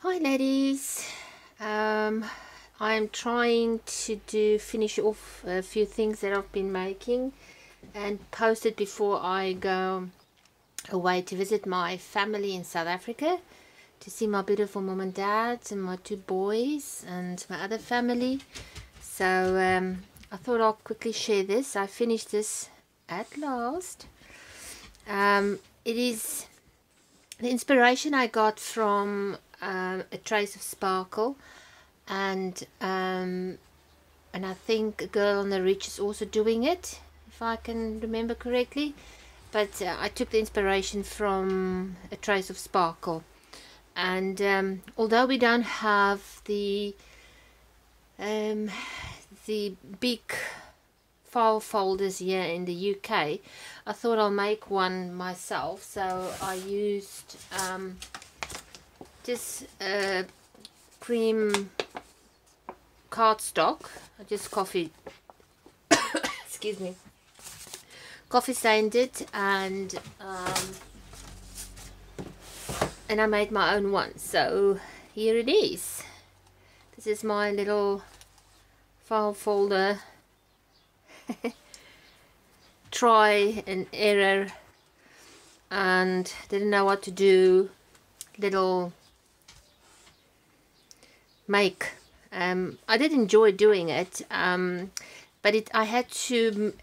Hi ladies, I'm trying to finish off a few things that I've been making and post it before I go away to visit my family in South Africa, to see my beautiful mom and dad and my two boys and my other family. So I thought I'll quickly share this. I finished this at last. It is the inspiration I got from A Trace of Sparkle, and I think A Girl on the Reach is also doing it, if I can remember correctly. But I took the inspiration from A Trace of Sparkle, and although we don't have the big file folders here in the UK, I thought I'll make one myself. So I used just cream cardstock. I just excuse me, coffee stained it, and I made my own one. So here it is. This is my little file folder. Try and error, and didn't know what to do, little make. I did enjoy doing it, but I had to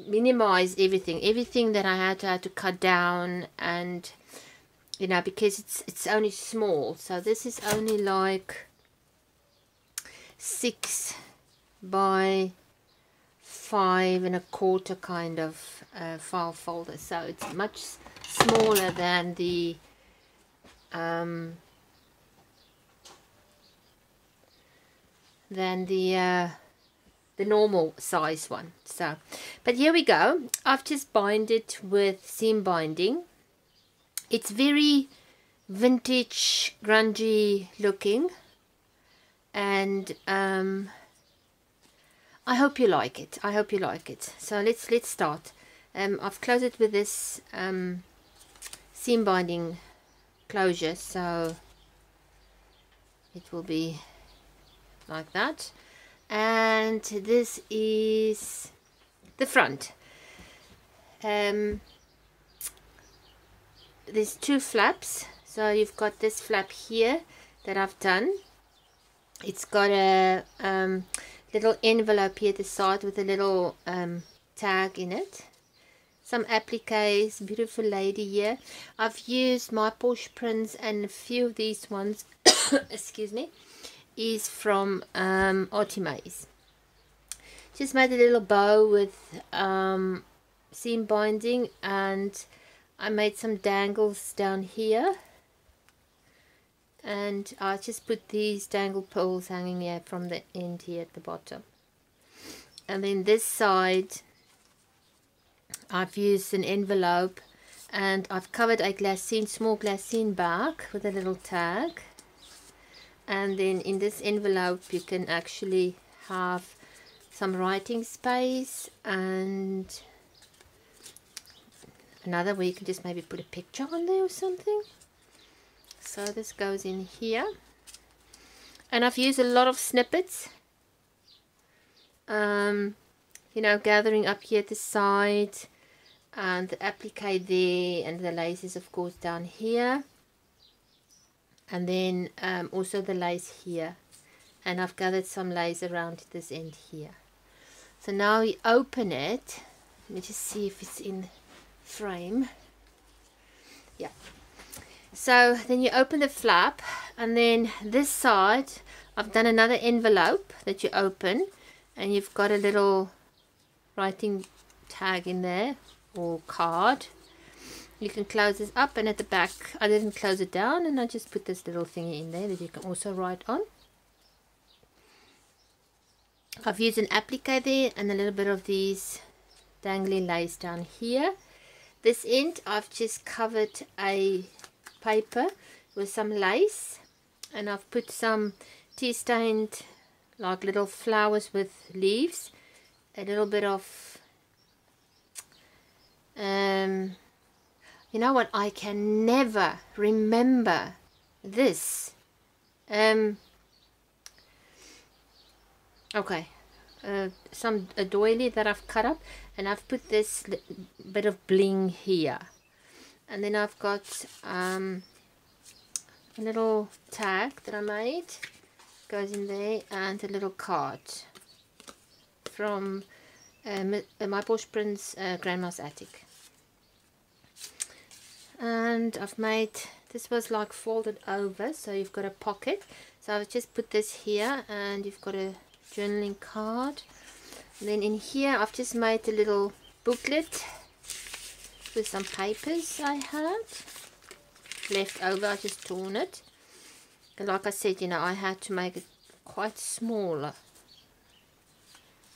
minimize everything that I had to cut down, and because it's only small. So this is only like 6 by 5 1/4 kind of file folder, so it's much smaller than the normal size one. So, but here we go. I've just bind it with seam binding. It's very vintage, grungy looking, and I hope you like it. I hope you like it. So let's start. I've closed it with this seam binding closure, so it will be like that. And this is the front. There's 2 flaps. So you've got this flap here that I've done. It's got a little envelope here at the side with a little tag in it. Some appliques, beautiful lady here. I've used my Porsche prints, and a few of these ones excuse me, is from Artimaze. Just made a little bow with seam binding, and I made some dangles down here, and I just put these dangle poles hanging here from the end here at the bottom. And then this side I've used an envelope, and I've covered a small glassine bag with a little tag. And then in this envelope you can actually have some writing space, and another where you can just maybe put a picture on there or something. So this goes in here, and I've used a lot of snippets, gathering up here at the side, and the applique there, and the laces of course down here, and then also the lace here, and I've gathered some lace around this end here. So now we open it. Let me just see if it's in frame. Yeah. So then you open the flap, and then this side I've done another envelope that you open, and you've got a little writing tag in there, or card. You can close this up, and at the back I didn't close it down, and I just put this little thingy in there that you can also write on. I've used an applique there, and a little bit of these dangly lace down here. This end I've just covered a paper with some lace, and I've put some tea stained like little flowers with leaves, a little bit of you know what, I can never remember this Okay, some a doily that I've cut up, and I've put this bit of bling here, and then I've got a little tag that I made, goes in there, and a little card from my Posh Prince Grandma's Attic. And I've made, this was like folded over, so you've got a pocket. So I've just put this here, and you've got a journaling card. And then in here I've just made a little booklet with some papers I had left over. I just torn it, and like I said, you know, I had to make it quite smaller.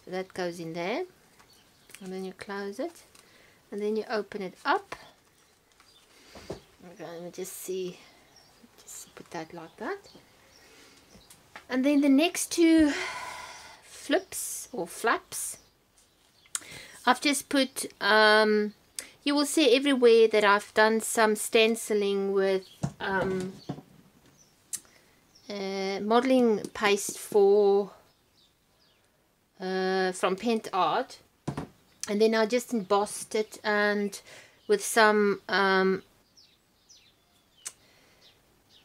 So that goes in there, and then you close it, and then you open it up. Okay, let me just see, just put that like that. And then the next two flips or flaps, I've just put, you will see everywhere that I've done some stenciling with modeling paste for from Pent Art, and then I just embossed it and with some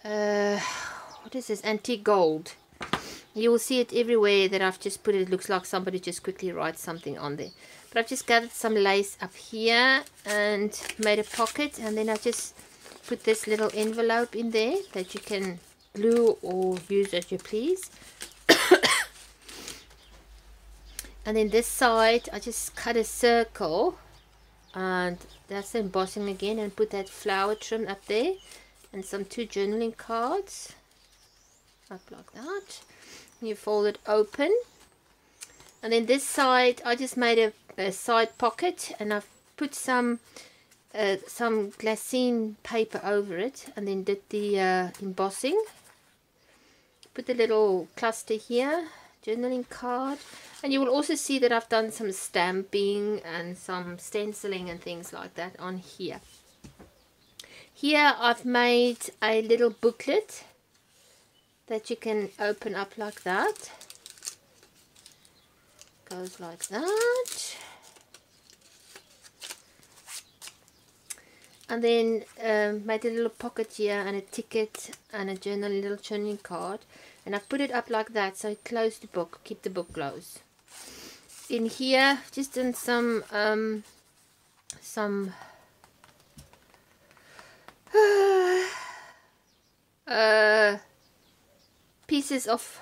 what is this, antique gold. You will see it everywhere that I've just put it. It looks like somebody just quickly writes something on there. But I've just gathered some lace up here and made a pocket, and then I just put this little envelope in there that you can glue or use as you please. And then this side I just cut a circle, and that's the embossing again, and put that flower trim up there, and some 2 journaling cards up like that. You fold it open, and then this side I just made a side pocket, and I've put some glassine paper over it, and then did the embossing. Put a little cluster here, journaling card, and you will also see that I've done some stamping and some stenciling and things like that on here. Here I've made a little booklet that you can open up like that. Goes like that. And then made a little pocket here and a ticket and a little journaling card. And I've put it up like that, so close the book, keep the book closed. In here, just done some pieces of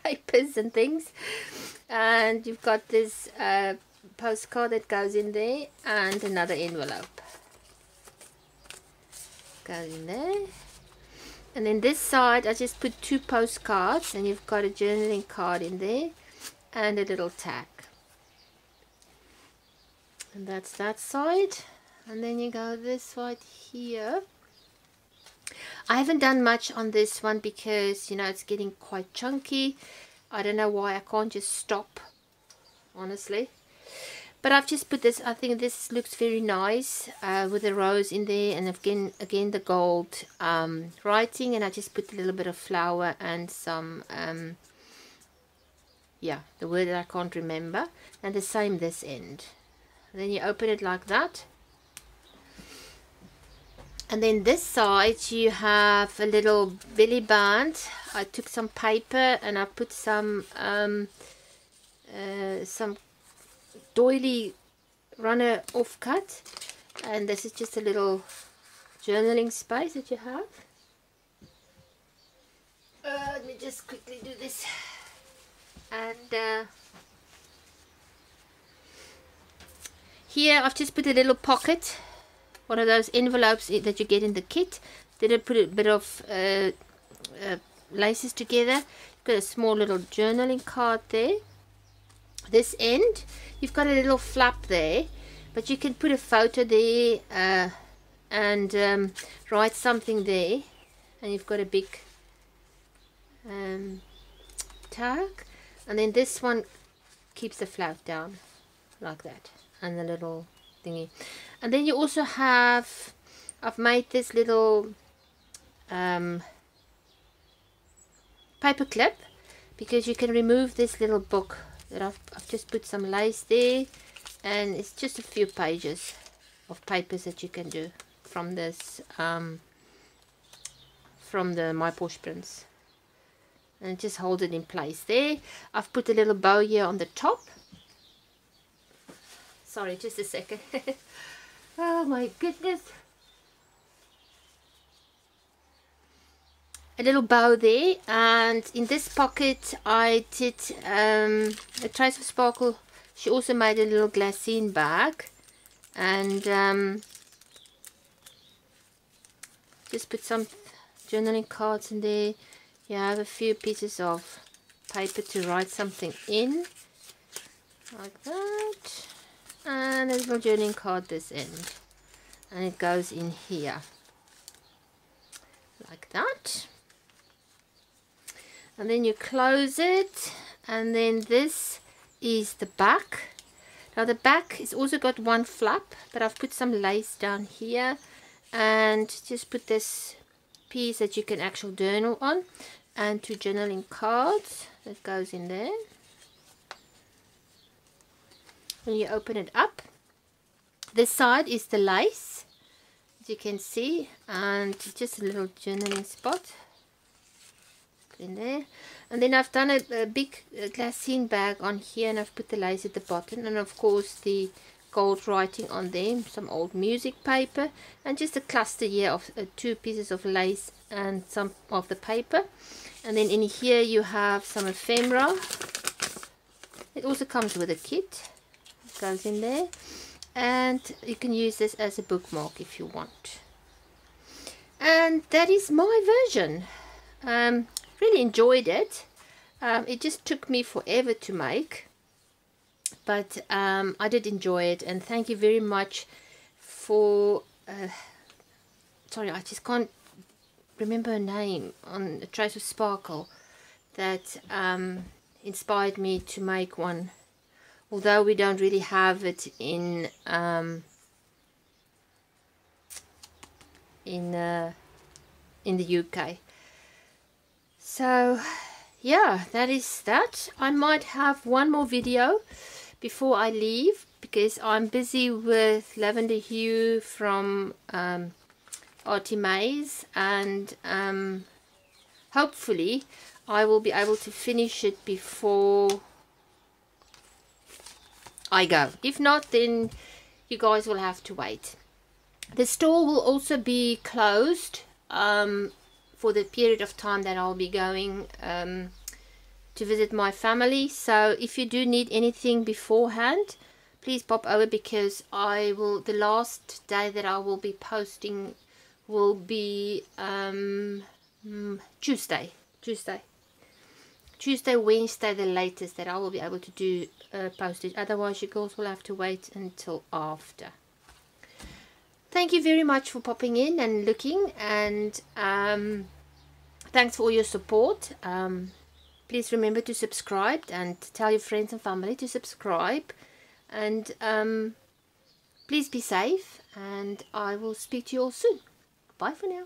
papers and things, and you've got this postcard that goes in there, and another envelope goes in there. And then this side I just put 2 postcards, and you've got a journaling card in there and a little tag, and that's that side. And then you go this side here. I haven't done much on this one because, you know, it's getting quite chunky. I don't know why I can't just stop, honestly. But I've just put this, I think this looks very nice with the rose in there, and again the gold writing, and I just put a little bit of flower and some, yeah, the word that I can't remember, and the same this end. And then you open it like that. And then this side you have a little belly band. I took some paper and I put some doily runner offcut, and this is just a little journaling space that you have. Let me just quickly do this. And here I've just put a little pocket, one of those envelopes that you get in the kit. Then I put a bit of laces together. Got a small little journaling card there. This end you've got a little flap there, but you can put a photo there and write something there, and you've got a big tag. And then this one keeps the flap down like that, and the little thingy. And then you also have, I've made this little paper clip, because you can remove this little book that I've just put some lace there, and it's just a few pages of papers that you can do from this from the My Posh Prints, and just hold it in place there. I've put a little bow here on the top. Sorry, just a second. Oh my goodness. A little bow there, and in this pocket I did a Trace of Sparkle. She also made a little glassine bag, and just put some journaling cards in there. You have a few pieces of paper to write something in, like that, and a little journaling card this end, and it goes in here like that. And then you close it, and then this is the back. Now the back is also got one flap, but I've put some lace down here, and just put this piece that you can actually journal on, and 2 journaling cards that goes in there. When you open it up, this side is the lace, as you can see, and just a little journaling spot in there. And then I've done a big glassine bag on here, and I've put the lace at the bottom, and of course the gold writing on them, some old music paper, and just a cluster here of 2 pieces of lace and some of the paper. And then in here you have some ephemera. It also comes with a kit, it goes in there, and you can use this as a bookmark if you want. And that is my version. Really enjoyed it. It just took me forever to make, but I did enjoy it, and thank you very much for sorry, I just can't remember her name, on A Trace of Sparkle, that inspired me to make one, although we don't really have it in the UK. So yeah, that is that. I might have one more video before I leave, because I'm busy with Lavender Hue from Artie Mays, and hopefully I will be able to finish it before I go. If not, then you guys will have to wait. The store will also be closed for the period of time that I'll be going to visit my family. So if you do need anything beforehand, please pop over, because I will, the last day that I will be posting will be Tuesday, Wednesday the latest that I will be able to do postage. Otherwise you girls will have to wait until after. Thank you very much for popping in and looking, and thanks for all your support. Please remember to subscribe, and tell your friends and family to subscribe, and please be safe, and I will speak to you all soon. Bye for now.